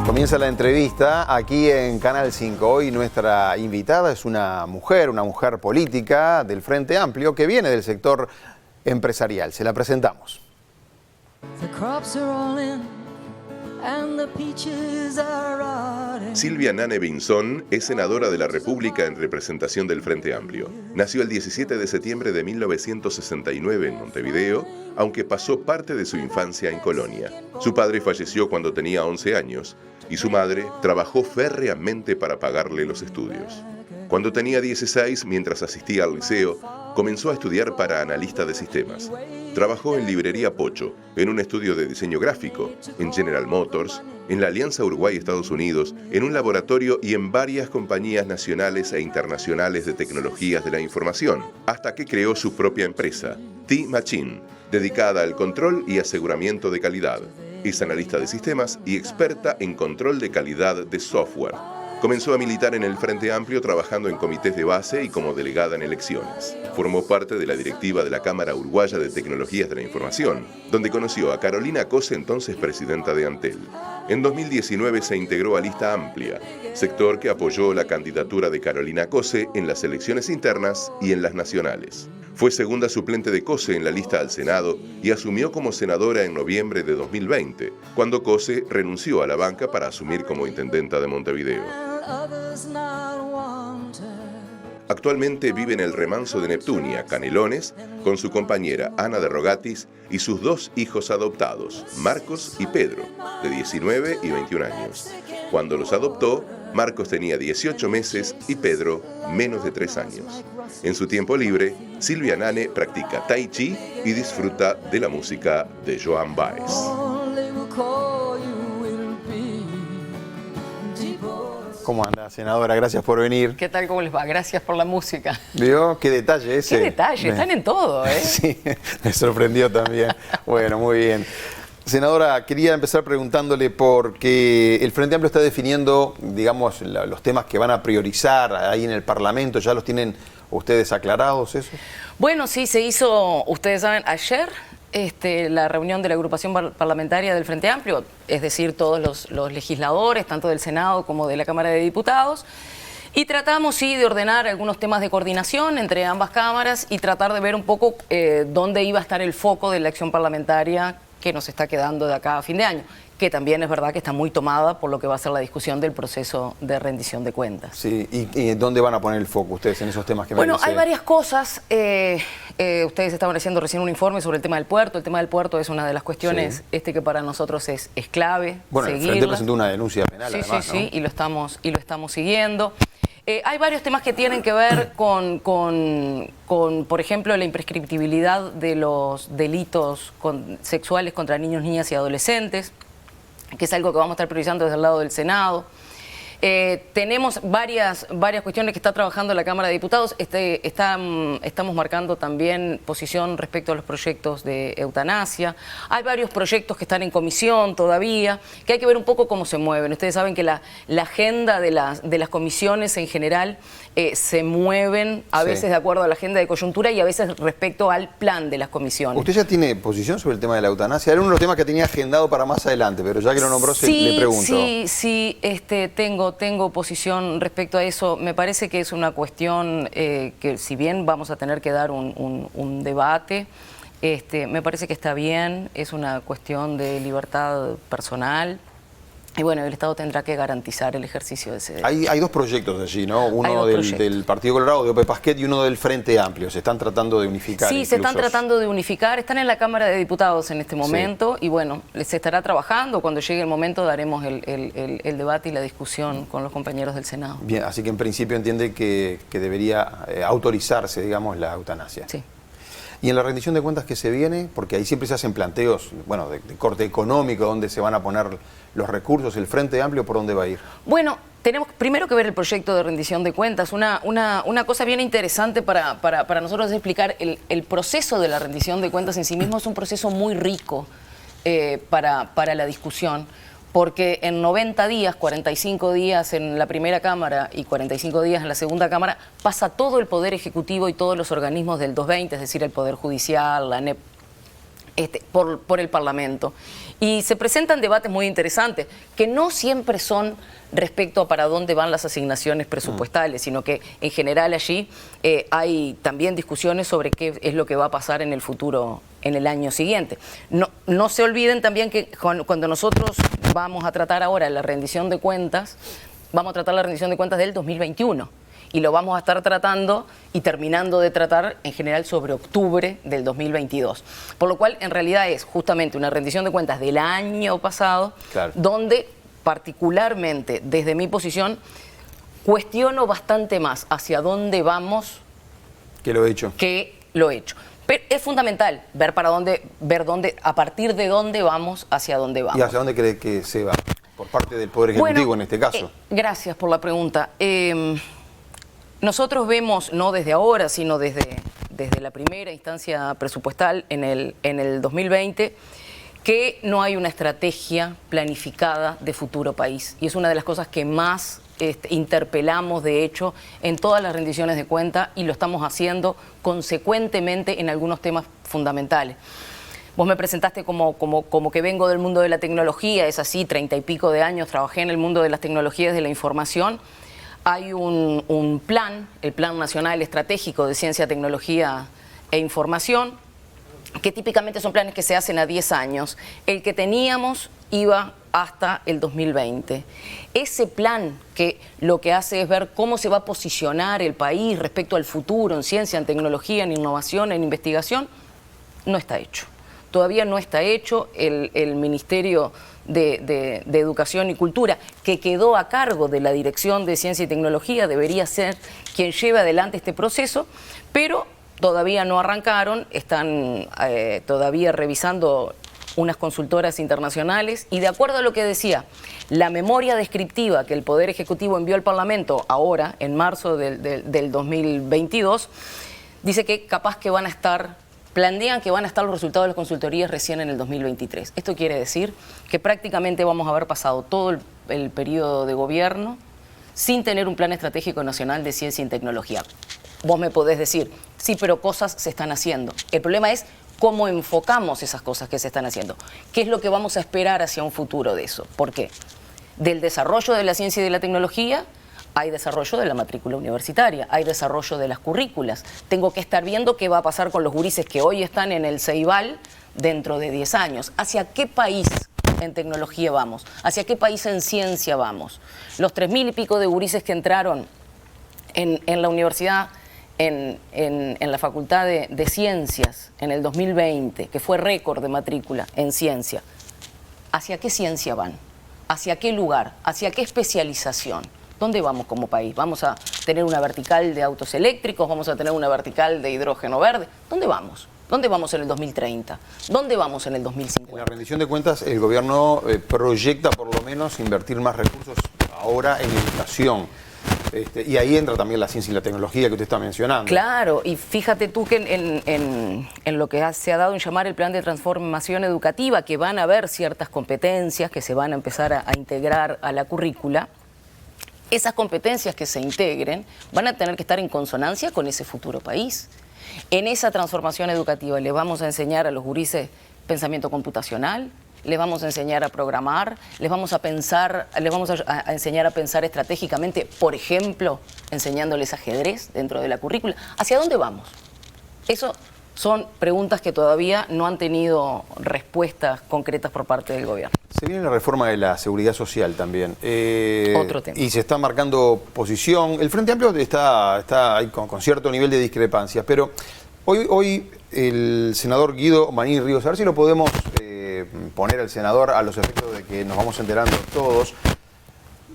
Comienza la entrevista aquí en Canal 5. Hoy nuestra invitada es una mujer política del Frente Amplio que viene del sector empresarial. Se la presentamos. Silvia Nane Pinzón es senadora de la República en representación del Frente Amplio. Nació el 17 de septiembre de 1969 en Montevideo, aunque pasó parte de su infancia en Colonia. Su padre falleció cuando tenía 11 años y su madre trabajó férreamente para pagarle los estudios. Cuando tenía 16, mientras asistía al liceo, comenzó a estudiar para analista de sistemas. Trabajó en Librería Pocho, en un estudio de diseño gráfico, en General Motors, en la Alianza Uruguay-Estados Unidos, en un laboratorio y en varias compañías nacionales e internacionales de tecnologías de la información, hasta que creó su propia empresa, T-Machine, dedicada al control y aseguramiento de calidad. Es analista de sistemas y experta en control de calidad de software. Comenzó a militar en el Frente Amplio trabajando en comités de base y como delegada en elecciones. Formó parte de la directiva de la Cámara Uruguaya de Tecnologías de la Información, donde conoció a Carolina Cose, entonces presidenta de Antel. En 2019 se integró a Lista Amplia, sector que apoyó la candidatura de Carolina Cose en las elecciones internas y en las nacionales. Fue segunda suplente de Cose en la lista al Senado y asumió como senadora en noviembre de 2020, cuando Cose renunció a la banca para asumir como intendenta de Montevideo. Actualmente vive en el remanso de Neptunia, Canelones, con su compañera Ana de Rogatis y sus dos hijos adoptados, Marcos y Pedro, de 19 y 21 años. Cuando los adoptó, Marcos tenía 18 meses y Pedro menos de 3 años. En su tiempo libre, Silvia Nane practica Tai Chi y disfruta de la música de Joan Baez. ¿Cómo anda, senadora? Gracias por venir. ¿Qué tal? ¿Cómo les va? Gracias por la música. ¿Vio? Qué detalle ese. Qué detalle, están en todo, ¿eh? Sí, me sorprendió también. Bueno, muy bien. Senadora, quería empezar preguntándole porque el Frente Amplio está definiendo, digamos, los temas que van a priorizar ahí en el Parlamento. ¿Ya los tienen ustedes aclarados eso? Bueno, sí, se hizo, ustedes saben, ayer la reunión de la agrupación parlamentaria del Frente Amplio, es decir, todos los legisladores, tanto del Senado como de la Cámara de Diputados, y tratamos, sí, de ordenar algunos temas de coordinación entre ambas cámaras y tratar de ver un poco dónde iba a estar el foco de la acción parlamentaria que nos está quedando de acá a fin de año, que también es verdad que está muy tomada por lo que va a ser la discusión del proceso de rendición de cuentas. Sí, ¿y dónde van a poner el foco ustedes en esos temas que me Bueno, dicen? hay varias cosas. Ustedes estaban haciendo recién un informe sobre el tema del puerto. El tema del puerto es una de las cuestiones que para nosotros es clave. Bueno, el Frente presentó una denuncia penal, sí, además, sí, ¿no? sí, y lo estamos siguiendo. Hay varios temas que tienen que ver con, por ejemplo, la imprescriptibilidad de los delitos sexuales contra niños, niñas y adolescentes, que es algo que vamos a estar priorizando desde el lado del Senado. Tenemos varias cuestiones que está trabajando la Cámara de Diputados. Estamos marcando también posición respecto a los proyectos de eutanasia. Hay varios proyectos que están en comisión todavía, que hay que ver un poco cómo se mueven. Ustedes saben que la agenda de las comisiones en general se mueven a veces de acuerdo a la agenda de coyuntura y a veces respecto al plan de las comisiones. ¿Usted ya tiene posición sobre el tema de la eutanasia? Era uno de los temas que tenía agendado para más adelante, pero ya que lo nombró, le pregunto. Sí, tengo posición respecto a eso. Me parece que es una cuestión que, si bien vamos a tener que dar un debate, me parece que está bien, es una cuestión de libertad personal. Y bueno, el Estado tendrá que garantizar el ejercicio de ese derecho. Hay dos proyectos allí, ¿no? Uno del Partido Colorado, de Ope Pasquet, y uno del Frente Amplio. Se están tratando de unificar. Sí, se están tratando de unificar. Están en la Cámara de Diputados en este momento y bueno, se estará trabajando. Cuando llegue el momento daremos el debate y la discusión con los compañeros del Senado. Bien, así que en principio entiende que debería autorizarse, digamos, la eutanasia. Sí. Y en la rendición de cuentas que se viene, porque ahí siempre se hacen planteos, bueno, de corte económico, dónde se van a poner los recursos, el Frente Amplio, ¿por dónde va a ir? Bueno, tenemos primero que ver el proyecto de rendición de cuentas. Una cosa bien interesante para nosotros es explicar el proceso de la rendición de cuentas en sí mismo. Es un proceso muy rico para la discusión, porque en 90 días, 45 días en la primera Cámara y 45 días en la segunda Cámara, pasa todo el Poder Ejecutivo y todos los organismos del 220, es decir, el Poder Judicial, la ANEP, por el Parlamento. Y se presentan debates muy interesantes, que no siempre son respecto a para dónde van las asignaciones presupuestales, sino que en general allí hay también discusiones sobre qué es lo que va a pasar en el futuro, en el año siguiente. No se olviden también que cuando nosotros vamos a tratar ahora la rendición de cuentas, vamos a tratar la rendición de cuentas del 2021. Y lo vamos a estar tratando y terminando de tratar en general sobre octubre del 2022. Por lo cual, en realidad es justamente una rendición de cuentas del año pasado, claro, donde particularmente desde mi posición cuestiono bastante más hacia dónde vamos que lo he hecho. Pero es fundamental ver dónde, a partir de dónde vamos, hacia dónde vamos. ¿Y hacia dónde cree que se va? Por parte del Poder Ejecutivo, en este caso. Gracias por la pregunta. Nosotros vemos, no desde ahora, sino desde la primera instancia presupuestal en el 2020, que no hay una estrategia planificada de futuro país. Y es una de las cosas que más interpelamos, de hecho, en todas las rendiciones de cuenta, y lo estamos haciendo consecuentemente en algunos temas fundamentales. Vos me presentaste como que vengo del mundo de la tecnología, es así, 30 y pico de años trabajé en el mundo de las tecnologías de la información. Hay un plan, el Plan Nacional Estratégico de Ciencia, Tecnología e Información, que típicamente son planes que se hacen a 10 años. El que teníamos iba hasta el 2020. Ese plan, que lo que hace es ver cómo se va a posicionar el país respecto al futuro en ciencia, en tecnología, en innovación, en investigación, no está hecho. Todavía no está hecho. El Ministerio de Educación y Cultura, que quedó a cargo de la Dirección de Ciencia y Tecnología, debería ser quien lleve adelante este proceso, pero todavía no arrancaron, están todavía revisando unas consultoras internacionales, y de acuerdo a lo que decía la memoria descriptiva que el Poder Ejecutivo envió al Parlamento ahora, en marzo del 2022, dice que capaz que planean que van a estar los resultados de las consultorías recién en el 2023. Esto quiere decir que prácticamente vamos a haber pasado todo el periodo de gobierno sin tener un plan estratégico nacional de ciencia y tecnología. Vos me podés decir, sí, pero cosas se están haciendo. El problema es cómo enfocamos esas cosas que se están haciendo. ¿Qué es lo que vamos a esperar hacia un futuro de eso? ¿Por qué? Del desarrollo de la ciencia y de la tecnología hay desarrollo de la matrícula universitaria, hay desarrollo de las currículas. Tengo que estar viendo qué va a pasar con los gurises que hoy están en el Ceibal dentro de 10 años. ¿Hacia qué país en tecnología vamos? ¿Hacia qué país en ciencia vamos? Los 3.000 y pico de gurises que entraron en la universidad, en la Facultad de Ciencias en el 2020, que fue récord de matrícula en ciencia, ¿hacia qué ciencia van? ¿Hacia qué lugar? ¿Hacia qué especialización? ¿Dónde vamos como país? ¿Vamos a tener una vertical de autos eléctricos? ¿Vamos a tener una vertical de hidrógeno verde? ¿Dónde vamos? ¿Dónde vamos en el 2030? ¿Dónde vamos en el 2050? En la rendición de cuentas, el gobierno proyecta por lo menos invertir más recursos ahora en educación. Y ahí entra también la ciencia y la tecnología que usted está mencionando. Claro, y fíjate tú que en lo que se ha dado en llamar el plan de transformación educativa, que van a haber ciertas competencias que se van a empezar a integrar a la currícula. Esas competencias que se integren van a tener que estar en consonancia con ese futuro país. En esa transformación educativa le vamos a enseñar a los gurises pensamiento computacional, les vamos a enseñar a programar, les vamos a enseñar a pensar estratégicamente, por ejemplo, enseñándoles ajedrez dentro de la currícula. ¿Hacia dónde vamos? Eso son preguntas que todavía no han tenido respuestas concretas por parte del gobierno. Se viene la reforma de la seguridad social también. Otro tema. Y se está marcando posición. El Frente Amplio está ahí con cierto nivel de discrepancias, pero hoy el senador Guido Maní Ríos, a ver si lo podemos poner al senador a los efectos de que nos vamos enterando todos.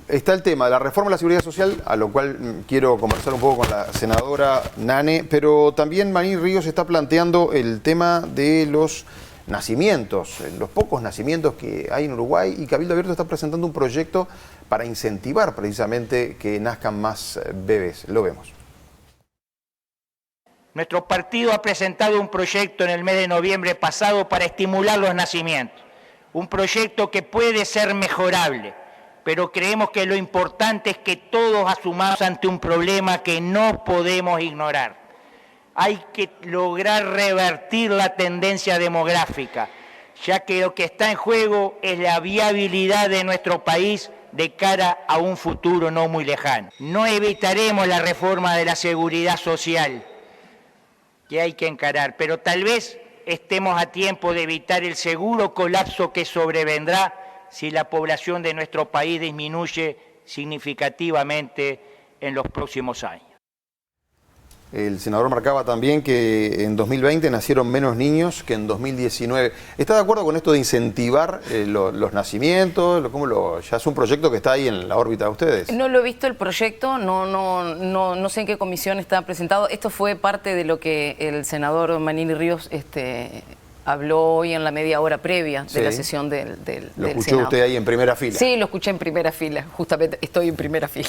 Está el tema de la reforma de la seguridad social, a lo cual quiero conversar un poco con la senadora Nane, pero también Maní Ríos está planteando el tema de los nacimientos, los pocos nacimientos que hay en Uruguay, y Cabildo Abierto está presentando un proyecto para incentivar precisamente que nazcan más bebés. Lo vemos. Nuestro partido ha presentado un proyecto en el mes de noviembre pasado para estimular los nacimientos. Un proyecto que puede ser mejorable, pero creemos que lo importante es que todos asumamos ante un problema que no podemos ignorar. hay que lograr revertir la tendencia demográfica, ya que lo que está en juego es la viabilidad de nuestro país de cara a un futuro no muy lejano. No evitaremos la reforma de la seguridad social que hay que encarar, pero tal vez estemos a tiempo de evitar el seguro colapso que sobrevendrá si la población de nuestro país disminuye significativamente en los próximos años. El senador marcaba también que en 2020 nacieron menos niños que en 2019. ¿Está de acuerdo con esto de incentivar los nacimientos? Ya es un proyecto que está ahí en la órbita de ustedes. No lo he visto el proyecto, no sé en qué comisión está presentado. Esto fue parte de lo que el senador Manini Ríos habló hoy en la media hora previa de la sesión del ¿Lo escuchó Senado. usted ahí en primera fila? Sí, lo escuché en primera fila, justamente estoy en primera fila.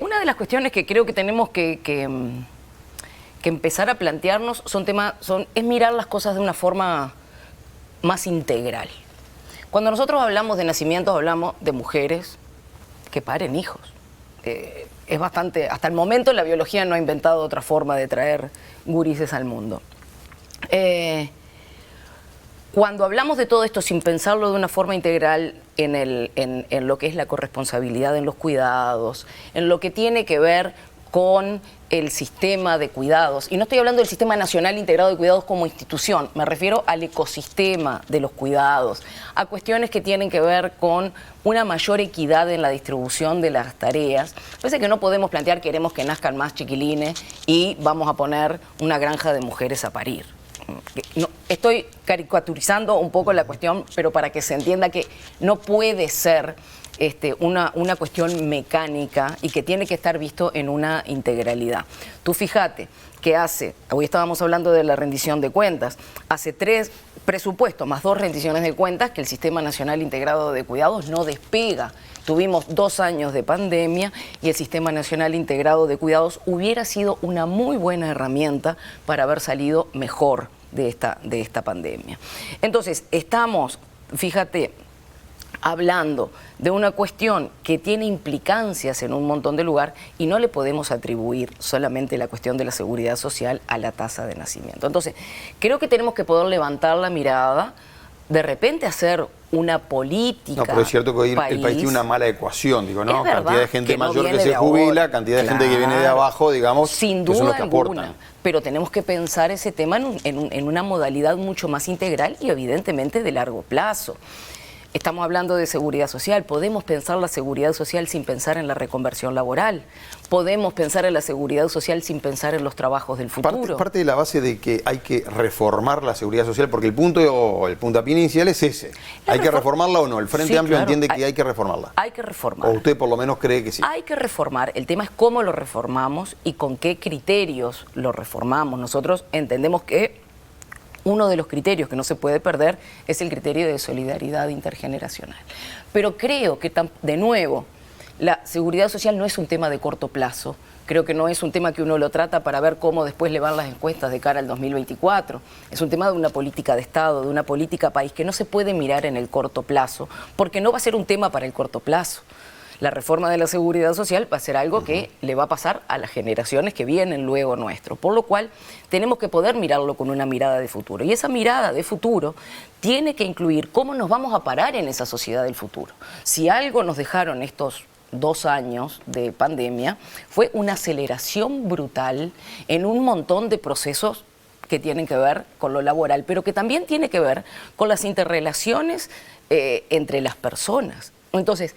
Una de las cuestiones que creo que tenemos que empezar a plantearnos es mirar las cosas de una forma más integral. Cuando nosotros hablamos de nacimientos, hablamos de mujeres que paren hijos. Es bastante, hasta el momento la biología no ha inventado otra forma de traer gurises al mundo. Cuando hablamos de todo esto sin pensarlo de una forma integral en lo que es la corresponsabilidad en los cuidados, en lo que tiene que ver con el sistema de cuidados, y no estoy hablando del Sistema Nacional Integrado de Cuidados como institución, me refiero al ecosistema de los cuidados, a cuestiones que tienen que ver con una mayor equidad en la distribución de las tareas. Parece que no podemos plantear queremos que nazcan más chiquilines y vamos a poner una granja de mujeres a parir. No, estoy caricaturizando un poco la cuestión, pero para que se entienda que no puede ser una cuestión mecánica y que tiene que estar visto en una integralidad. Tú fíjate que hoy estábamos hablando de la rendición de cuentas, hace 3 presupuestos más 2 rendiciones de cuentas que el Sistema Nacional Integrado de Cuidados no despega. Tuvimos 2 años de pandemia y el Sistema Nacional Integrado de Cuidados hubiera sido una muy buena herramienta para haber salido mejor de esta pandemia. Entonces, estamos, fíjate, hablando de una cuestión que tiene implicancias en un montón de lugares y no le podemos atribuir solamente la cuestión de la seguridad social a la tasa de nacimiento. Entonces, creo que tenemos que poder levantar la mirada, de repente hacer una política. No, pero es cierto que hoy el país tiene una mala ecuación, digo, ¿no? Cantidad de gente mayor que se jubila, cantidad de gente que viene de abajo, digamos, sin que son duda los que aportan. alguna, pero tenemos que pensar ese tema en una modalidad mucho más integral y evidentemente de largo plazo. Estamos hablando de seguridad social, podemos pensar la seguridad social sin pensar en la reconversión laboral, podemos pensar en la seguridad social sin pensar en los trabajos del futuro. Parte de la base de que hay que reformar la seguridad social, porque el puntapié inicial es ese. ¿Hay que reformarla o no? El Frente Amplio entiende que hay que reformarla. Hay que reformarla. ¿O usted por lo menos cree que sí? Hay que reformar, el tema es cómo lo reformamos y con qué criterios lo reformamos. Nosotros entendemos que uno de los criterios que no se puede perder es el criterio de solidaridad intergeneracional. Pero creo que, de nuevo, la seguridad social no es un tema de corto plazo. Creo que no es un tema que uno lo trata para ver cómo después le van las encuestas de cara al 2024. Es un tema de una política de Estado, de una política país que no se puede mirar en el corto plazo, porque no va a ser un tema para el corto plazo. La reforma de la seguridad social va a ser algo que le va a pasar a las generaciones que vienen luego nuestro, por lo cual tenemos que poder mirarlo con una mirada de futuro. Y esa mirada de futuro tiene que incluir cómo nos vamos a parar en esa sociedad del futuro. Si algo nos dejaron estos 2 años de pandemia, fue una aceleración brutal en un montón de procesos que tienen que ver con lo laboral, pero que también tiene que ver con las interrelaciones entre las personas. Entonces,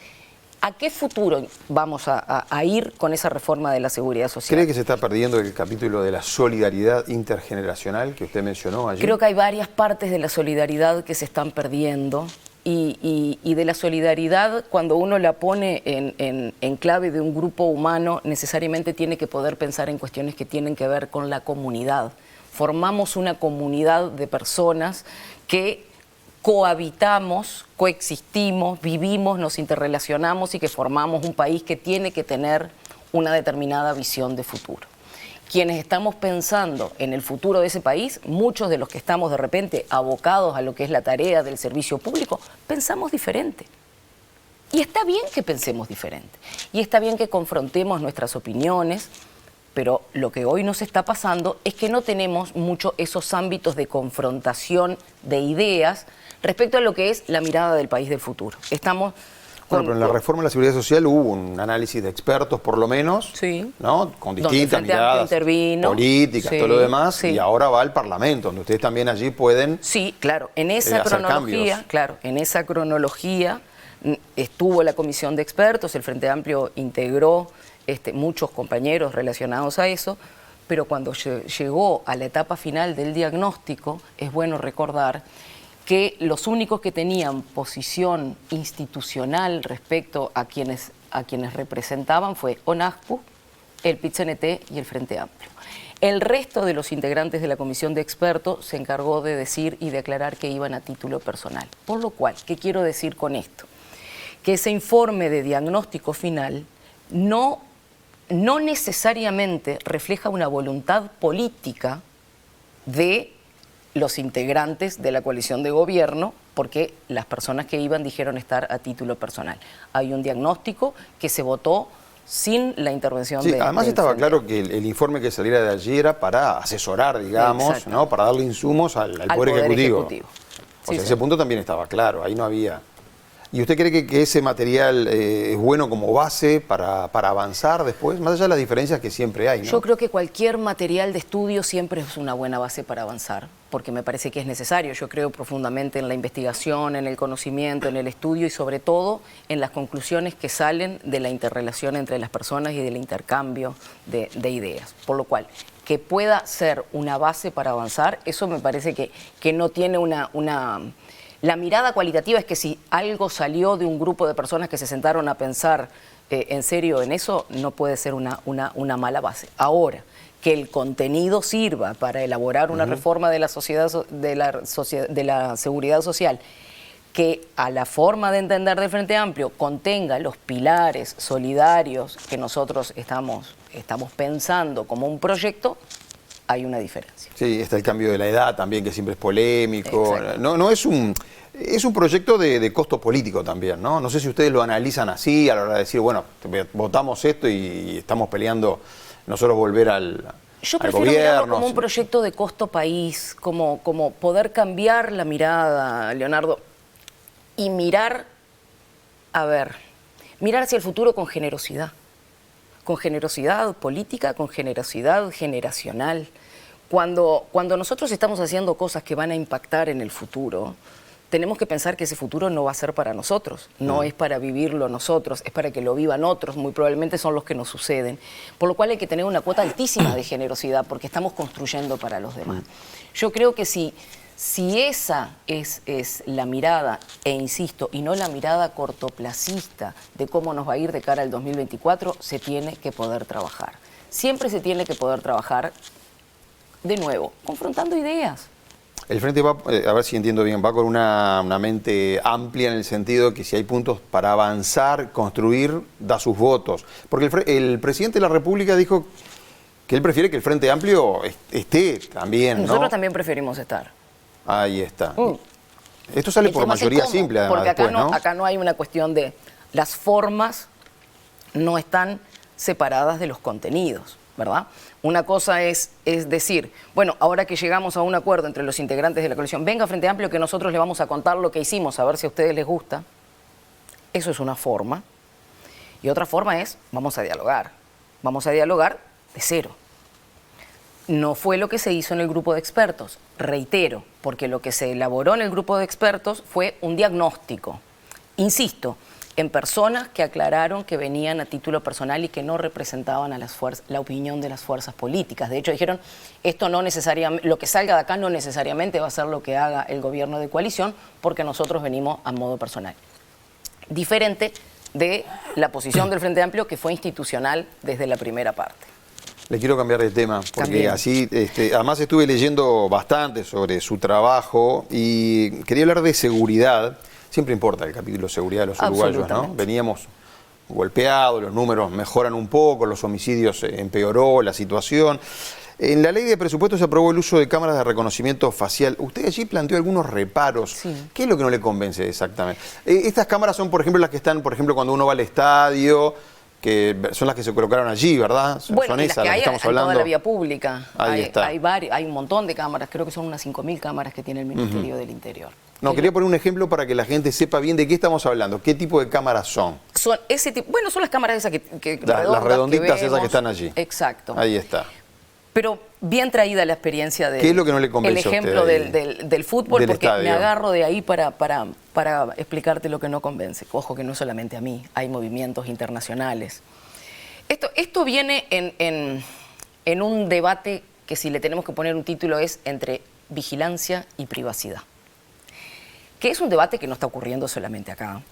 ¿a qué futuro vamos a ir con esa reforma de la seguridad social? ¿Cree que se está perdiendo el capítulo de la solidaridad intergeneracional que usted mencionó allí? Creo que hay varias partes de la solidaridad que se están perdiendo y de la solidaridad, cuando uno la pone en clave de un grupo humano, necesariamente tiene que poder pensar en cuestiones que tienen que ver con la comunidad. Formamos una comunidad de personas que cohabitamos, coexistimos, vivimos, nos interrelacionamos y que formamos un país que tiene que tener una determinada visión de futuro. Quienes estamos pensando en el futuro de ese país, muchos de los que estamos de repente abocados a lo que es la tarea del servicio público, pensamos diferente. Y está bien que pensemos diferente. Y está bien que confrontemos nuestras opiniones Pero lo que hoy nos está pasando es que no tenemos mucho esos ámbitos de confrontación de ideas respecto a lo que es la mirada del país del futuro. Estamos... Bueno, pero en la reforma de la Seguridad Social hubo un análisis de expertos, por lo menos, sí, ¿no? Con distintas miradas políticas, sí, todo lo demás, sí. Y ahora va al Parlamento, donde ustedes también allí pueden... Sí, claro, en esa cronología, estuvo la comisión de expertos, el Frente Amplio integró muchos compañeros relacionados a eso, pero cuando llegó a la etapa final del diagnóstico, es bueno recordar que los únicos que tenían posición institucional respecto a quienes representaban fue ONASPU, el PIT-CNT y el Frente Amplio. El resto de los integrantes de la comisión de expertos se encargó de decir y de aclarar que iban a título personal. Por lo cual, ¿qué quiero decir con esto? Que ese informe de diagnóstico final no necesariamente refleja una voluntad política de los integrantes de la coalición de gobierno, porque las personas que iban dijeron estar a título personal. Hay un diagnóstico que se votó sin la intervención de... Además estaba claro que el informe que saliera de allí era para asesorar, digamos, ¿no? Para darle insumos al Poder Ejecutivo. O sea, ese punto también estaba claro, ahí no había... ¿Y usted cree que ese material es bueno como base para avanzar después? Más allá de las diferencias que siempre hay, ¿no? Yo creo que cualquier material de estudio siempre es una buena base para avanzar, porque me parece que es necesario. Yo creo profundamente en la investigación, en el conocimiento, en el estudio y sobre todo en las conclusiones que salen de la interrelación entre las personas y del intercambio de ideas. Por lo cual, que pueda ser una base para avanzar, eso me parece que no tiene La mirada cualitativa es que si algo salió de un grupo de personas que se sentaron a pensar en serio en eso, no puede ser una mala base. Ahora, que el contenido sirva para elaborar una reforma de la seguridad social que a la forma de entender del Frente Amplio contenga los pilares solidarios que nosotros estamos pensando como un proyecto, hay una diferencia. Sí, está el cambio de la edad también, que siempre es polémico. No es un proyecto de costo político también, ¿no? No sé si ustedes lo analizan así a la hora de decir, bueno, votamos esto y estamos peleando nosotros volver al gobierno. Yo prefiero mirarlo como un proyecto de costo país, como poder cambiar la mirada, Leonardo, y mirar hacia el futuro con generosidad política, con generosidad generacional. Cuando nosotros estamos haciendo cosas que van a impactar en el futuro, tenemos que pensar que ese futuro no va a ser para nosotros, no es para vivirlo nosotros, es para que lo vivan otros, muy probablemente son los que nos suceden. Por lo cual hay que tener una cuota altísima de generosidad porque estamos construyendo para los demás. Yo creo que si esa es la mirada, e insisto, y no la mirada cortoplacista de cómo nos va a ir de cara al 2024, se tiene que poder trabajar. Siempre se tiene que poder trabajar, de nuevo, confrontando ideas. El Frente va, a ver si entiendo bien, va con una mente amplia en el sentido que si hay puntos para avanzar, construir, da sus votos. Porque el presidente de la República dijo que él prefiere que el Frente Amplio esté también, ¿no? Nosotros también preferimos estar. Ahí está. Esto sale por mayoría simple, además, porque después, ¿no? Acá no hay una cuestión de... Las formas no están separadas de los contenidos, ¿verdad? Una cosa es decir, bueno, ahora que llegamos a un acuerdo entre los integrantes de la coalición, venga Frente Amplio que nosotros le vamos a contar lo que hicimos, a ver si a ustedes les gusta. Eso es una forma. Y otra forma es, vamos a dialogar. Vamos a dialogar de cero. No fue lo que se hizo en el grupo de expertos, reitero, porque lo que se elaboró en el grupo de expertos fue un diagnóstico. Insisto, en personas que aclararon que venían a título personal y que no representaban a la opinión de las fuerzas políticas. De hecho, dijeron, esto no necesariamente, lo que salga de acá no necesariamente va a ser lo que haga el gobierno de coalición, porque nosotros venimos a modo personal. Diferente de la posición del Frente Amplio, que fue institucional desde la primera parte. Le quiero cambiar de tema, porque así, además estuve leyendo bastante sobre su trabajo y quería hablar de seguridad. Siempre importa el capítulo de seguridad de los uruguayos, ¿no? Veníamos golpeados, los números mejoran un poco, los homicidios empeoró la situación. En la ley de presupuesto se aprobó el uso de cámaras de reconocimiento facial. Usted allí planteó algunos reparos. Sí. ¿Qué es lo que no le convence exactamente? Estas cámaras son, por ejemplo, las que están, por ejemplo, cuando uno va al estadio, que son las que se colocaron allí, ¿verdad? Bueno, son y esas las que hay estamos en toda hablando. la vía pública. Ahí está. Hay un montón de cámaras, creo que son unas 5.000 cámaras que tiene el Ministerio del Interior. No, quería poner un ejemplo para que la gente sepa bien de qué estamos hablando. ¿Qué tipo de cámaras son? Son ese tipo, bueno, son las cámaras esas que Las redonditas esas vemos. que están allí. Exacto. Ahí está. Pero bien traída la experiencia ¿Qué es lo que no le convence a el ejemplo usted del fútbol, del porque estadio? me agarro de ahí para explicarte lo que no convence. Ojo que no solamente a mí, hay movimientos internacionales. Esto viene en un debate que, si le tenemos que poner un título, es entre vigilancia y privacidad. Que es un debate que no está ocurriendo solamente acá,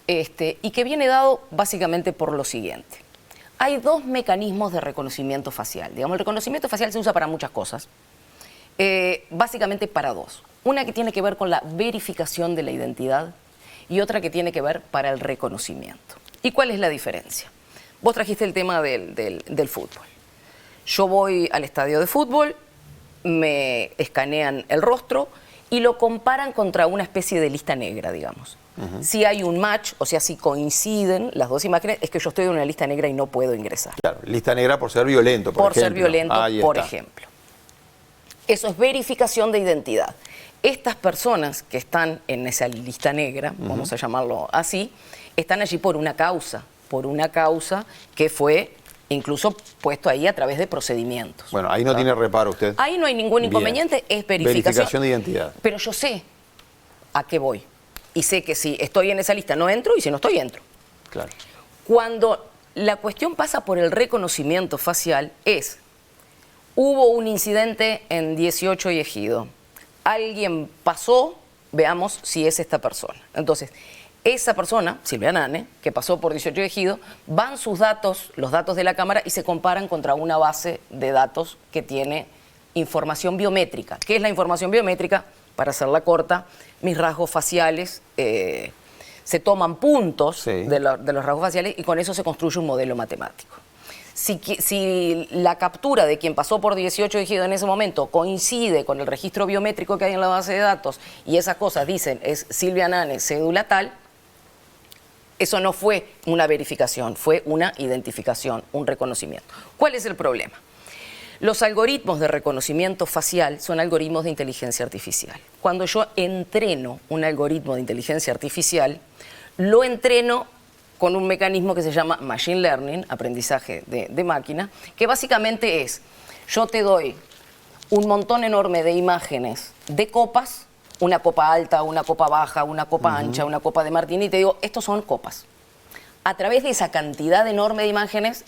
y que viene dado básicamente por lo siguiente. Hay dos mecanismos de reconocimiento facial. Digamos, el reconocimiento facial se usa para muchas cosas, básicamente para dos. Una que tiene que ver con la verificación de la identidad y otra que tiene que ver para el reconocimiento. ¿Y cuál es la diferencia? Vos trajiste el tema del fútbol. Yo voy al estadio de fútbol, me escanean el rostro y lo comparan contra una especie de lista negra, digamos. Si hay un match, o sea, si coinciden las dos imágenes, es que yo estoy en una lista negra y no puedo ingresar. Claro, lista negra por ser violento, por ejemplo. Ser violento, Ahí por está. ejemplo. Eso es verificación de identidad. Estas personas que están en esa lista negra, vamos a llamarlo así, están allí por una causa que fue incluso puesto ahí a través de procedimientos. Bueno, ahí no tiene reparo usted. Ahí no hay ningún inconveniente, Bien. es verificación de identidad. Pero yo sé a qué voy. Y sé que si estoy en esa lista no entro, y si no estoy, entro. Claro. Cuando la cuestión pasa por el reconocimiento facial hubo un incidente en 18 y Ejido. Alguien pasó, veamos si es esta persona. Entonces, esa persona, Silvia Nane, que pasó por 18 y Ejido, van sus datos, los datos de la cámara, y se comparan contra una base de datos que tiene información biométrica. ¿Qué es la información biométrica? Para hacerla corta, mis rasgos faciales, se toman puntos de los rasgos faciales y con eso se construye un modelo matemático. Si la captura de quien pasó por 18 Ejido en ese momento coincide con el registro biométrico que hay en la base de datos y esas cosas dicen es Silvia Nane, cédula tal, eso no fue una verificación, fue una identificación, un reconocimiento. ¿Cuál es el problema? Los algoritmos de reconocimiento facial son algoritmos de inteligencia artificial. Cuando yo entreno un algoritmo de inteligencia artificial, lo entreno con un mecanismo que se llama Machine Learning, aprendizaje de máquina, que básicamente es, yo te doy un montón enorme de imágenes de copas, una copa alta, una copa baja, una copa ancha, una copa de martini, y te digo, estos son copas. A través de esa cantidad enorme de imágenes,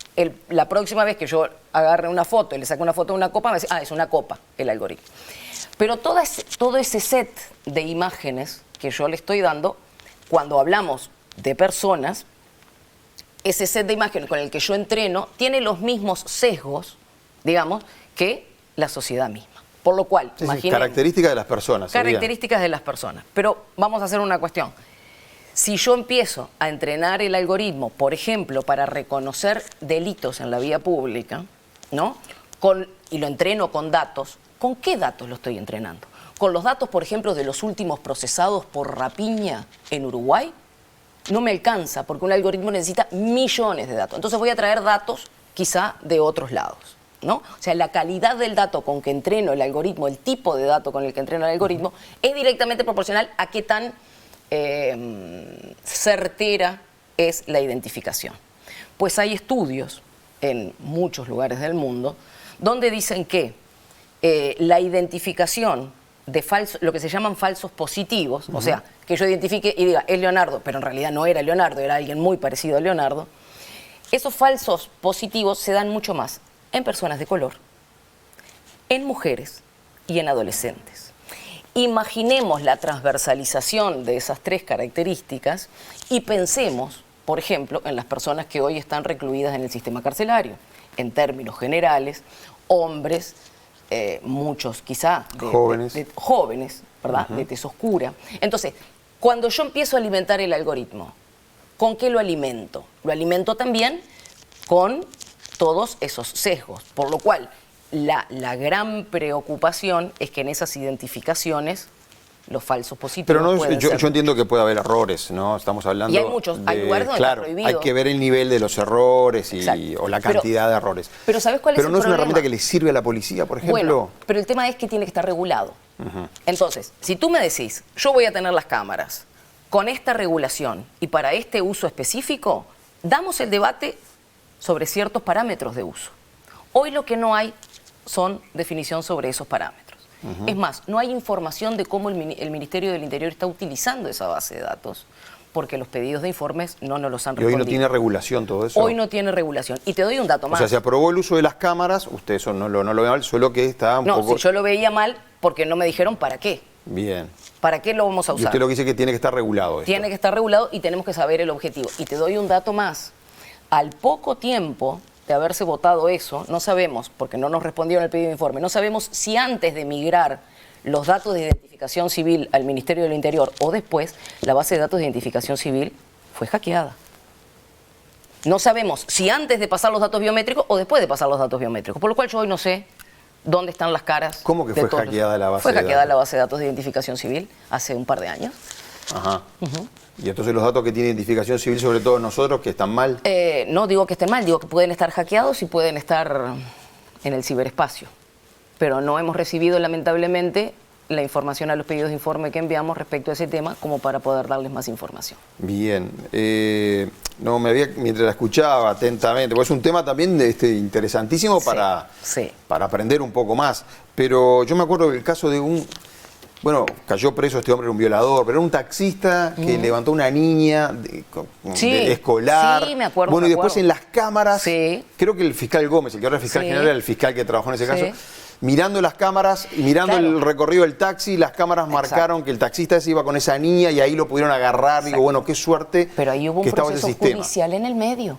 la próxima vez que yo agarre una foto y le saque una foto de una copa, me va a decir, es una copa, el algoritmo. Pero todo ese set de imágenes que yo le estoy dando, cuando hablamos de personas, ese set de imágenes con el que yo entreno tiene los mismos sesgos, digamos, que la sociedad misma. Por lo cual, características de las personas. Características de las personas. Pero vamos a hacer una cuestión. Si yo empiezo a entrenar el algoritmo, por ejemplo, para reconocer delitos en la vía pública, ¿no? Y lo entreno con datos, ¿con qué datos lo estoy entrenando? ¿Con los datos, por ejemplo, de los últimos procesados por rapiña en Uruguay? No me alcanza, porque un algoritmo necesita millones de datos. Entonces voy a traer datos quizá de otros lados, ¿no? O sea, la calidad del dato con que entreno el algoritmo, el tipo de dato con el que entreno el algoritmo, es directamente proporcional a qué tan certera es la identificación. Pues hay estudios en muchos lugares del mundo donde dicen que la identificación de lo que se llaman falsos positivos, o sea, que yo identifique y diga, es Leonardo, pero en realidad no era Leonardo, era alguien muy parecido a Leonardo, esos falsos positivos se dan mucho más en personas de color, en mujeres y en adolescentes. Imaginemos la transversalización de esas tres características y pensemos, por ejemplo, en las personas que hoy están recluidas en el sistema carcelario. En términos generales, hombres, muchos quizá jóvenes, ¿verdad? De tez oscura. Entonces, cuando yo empiezo a alimentar el algoritmo, ¿con qué lo alimento? Lo alimento también con todos esos sesgos, por lo cual la gran preocupación es que en esas identificaciones los falsos positivos. Pero no, pueden ser. yo entiendo que puede haber errores, ¿no? Estamos hablando. Y hay muchos, hay lugares donde claro, está prohibido. hay que ver el nivel de los errores Exacto. o la cantidad de errores. Pero ¿sabes cuál es el Pero no es una problema? herramienta que le sirve a la policía, por ejemplo. Bueno, pero el tema es que tiene que estar regulado. Entonces, si tú me decís, yo voy a tener las cámaras con esta regulación y para este uso específico, damos el debate sobre ciertos parámetros de uso. Hoy lo que no hay son definición sobre esos parámetros. Es más, no hay información de cómo el Ministerio del Interior está utilizando esa base de datos, porque los pedidos de informes no nos los han Y respondido. hoy no tiene regulación todo eso. Hoy no tiene regulación. Y te doy un dato O más. sea, se aprobó el uso de las cámaras, usted eso no lo ve mal, solo que está un poco... No, si yo lo veía mal porque no me dijeron para qué. Bien. ¿Para qué lo vamos a Y usar? usted lo que dice que tiene que estar regulado esto. Tiene que estar regulado y tenemos que saber el objetivo. Y te doy un dato más. Al poco tiempo de haberse votado eso, no sabemos, porque no nos respondieron el pedido de informe, no sabemos si antes de migrar los datos de identificación civil al Ministerio del Interior o después, la base de datos de identificación civil fue hackeada. No sabemos si antes de pasar los datos biométricos o después de pasar los datos biométricos, por lo cual yo hoy no sé dónde están las caras. ¿Cómo que de fue todos. hackeada la base Fue de hackeada datos? la base de datos de identificación civil hace un par de años. Ajá. Y entonces los datos que tiene identificación civil, sobre todo nosotros, que están mal. No digo que estén mal, digo que pueden estar hackeados y pueden estar en el ciberespacio. Pero no hemos recibido, lamentablemente, la información a los pedidos de informe que enviamos respecto a ese tema como para poder darles más información. Bien. No, mientras la escuchaba atentamente, pues es un tema también interesantísimo Sí, para sí. aprender un poco más. Pero yo me acuerdo del caso de bueno, cayó preso este hombre, era un violador, pero era un taxista que levantó una niña Sí, escolar. sí, me acuerdo, Bueno, y me después acuerdo. en las cámaras, Sí. creo que el fiscal Gómez, el que ahora es fiscal Sí. general, era el fiscal que trabajó en ese Sí. caso, mirando las cámaras y mirando Claro. el recorrido del taxi, las cámaras Exacto. marcaron que el taxista ese iba con esa niña y ahí lo pudieron agarrar. Digo, bueno, qué suerte Pero ahí hubo que un estaba ese proceso sistema. judicial en el medio.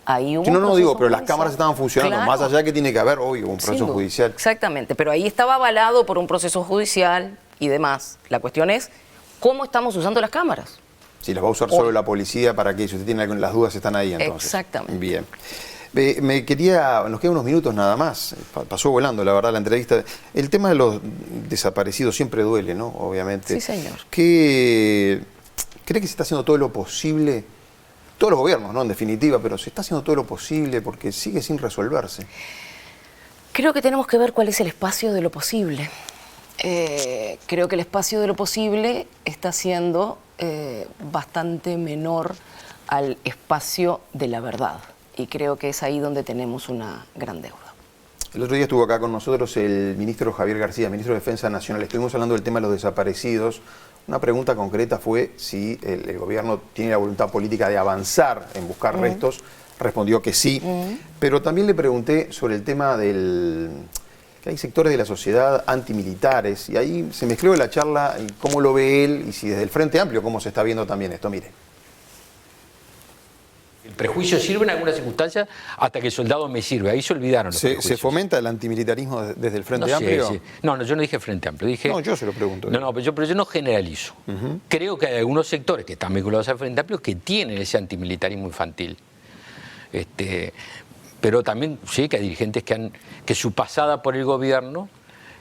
Ahí hubo Sí, un no digo, proceso pero las judicial. cámaras estaban funcionando, Claro. más allá de que tiene que haber, obvio, un Sin proceso duda. judicial. Exactamente, pero ahí estaba avalado por un proceso judicial y demás. La cuestión es cómo estamos usando las cámaras. Si las va a usar solo la policía, ¿para qué? Si usted tiene las dudas, están ahí entonces. Exactamente. Bien. Nos quedan unos minutos nada más. Pasó volando, la verdad, la entrevista. El tema de los desaparecidos siempre duele, ¿no? Obviamente. Sí, señor. ¿Cree que se está haciendo todo lo posible? Todos los gobiernos, ¿no? En definitiva, pero se está haciendo todo lo posible porque sigue sin resolverse. Creo que tenemos que ver cuál es el espacio de lo posible. Creo que el espacio de lo posible está siendo bastante menor al espacio de la verdad. Y creo que es ahí donde tenemos una gran deuda. El otro día estuvo acá con nosotros el ministro Javier García, ministro de Defensa Nacional. Estuvimos hablando del tema de los desaparecidos. Una pregunta concreta fue si el gobierno tiene la voluntad política de avanzar en buscar restos. Respondió que sí. Pero también le pregunté sobre el tema que hay sectores de la sociedad antimilitares. Y ahí se mezcló la charla y cómo lo ve él y si desde el Frente Amplio cómo se está viendo también esto. Mire. El prejuicio sirve en algunas circunstancias hasta que el soldado me sirve. Ahí se olvidaron los ¿Se prejuicios. fomenta el antimilitarismo desde el Frente No sé, Amplio? sí. No, yo no dije Frente Amplio, dije... No, yo se lo pregunto. No, pero yo no generalizo. Creo que hay algunos sectores que están vinculados al Frente Amplio que tienen ese antimilitarismo infantil. Pero también sí que hay dirigentes que su pasada por el gobierno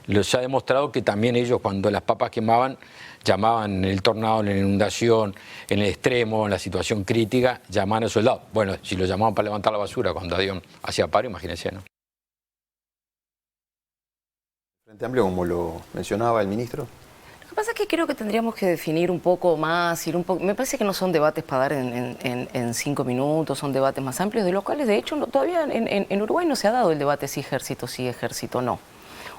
les ha demostrado que también ellos, cuando las papas quemaban, llamaban en el tornado, en la inundación, en el extremo, en la situación crítica, llamaban al soldado. Bueno, si lo llamaban para levantar la basura cuando Adión hacía paro, imagínense, ¿no? Frente Amplio, como lo mencionaba el ministro. Lo que pasa es que creo que tendríamos que definir un poco más, me parece que no son debates para dar en 5 minutos, son debates más amplios, de los cuales de hecho todavía en Uruguay no se ha dado el debate si ejército no.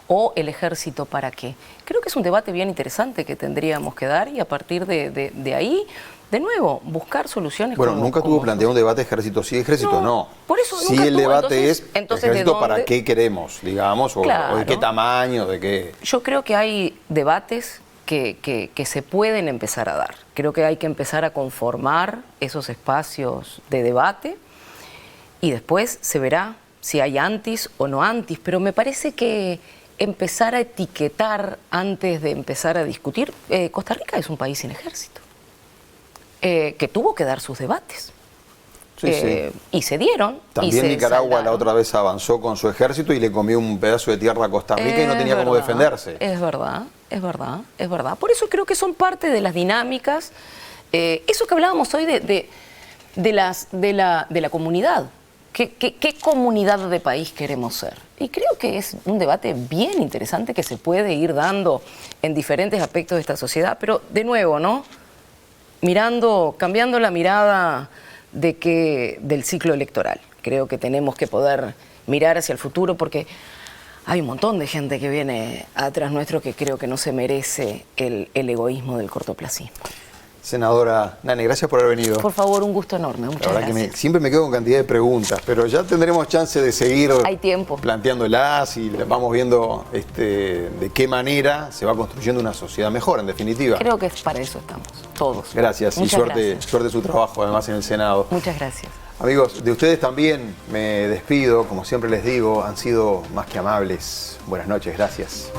¿O el ejército para qué? Creo que es un debate bien interesante que tendríamos que dar y a partir de ahí, de nuevo, buscar soluciones. Bueno, nunca tuvo planteado un debate ejército sí, ejército no. Por eso sí, nunca el tuvo, debate entonces, es ejército ¿de para dónde? qué queremos, digamos, Claro. o de qué tamaño, de qué... Yo creo que hay debates que se pueden empezar a dar. Creo que hay que empezar a conformar esos espacios de debate y después se verá si hay antis o no antis, pero me parece que empezar a etiquetar antes de empezar a discutir. Costa Rica es un país sin ejército, que tuvo que dar sus debates. y se dieron. También Nicaragua la otra vez avanzó con su ejército y le comió un pedazo de tierra a Costa Rica y no tenía cómo defenderse. Es verdad, es verdad, es verdad. Por eso creo que son parte de las dinámicas. Eso que hablábamos hoy de la comunidad. ¿Qué comunidad de país queremos ser? Y creo que es un debate bien interesante que se puede ir dando en diferentes aspectos de esta sociedad, pero de nuevo, ¿no? Cambiando la mirada del ciclo electoral. Creo que tenemos que poder mirar hacia el futuro porque hay un montón de gente que viene atrás nuestro que creo que no se merece el egoísmo del cortoplacismo. Senadora Nani, gracias por haber venido. Por favor, un gusto enorme. Muchas La verdad gracias. que siempre me quedo con cantidad de preguntas, pero ya tendremos chance de seguir Hay tiempo. planteándolas y vamos viendo de qué manera se va construyendo una sociedad mejor, en definitiva. Creo que para eso estamos, todos. Gracias Muchas y suerte gracias. su trabajo, además, en el Senado. Muchas gracias. Amigos, de ustedes también me despido, como siempre les digo, han sido más que amables. Buenas noches, gracias.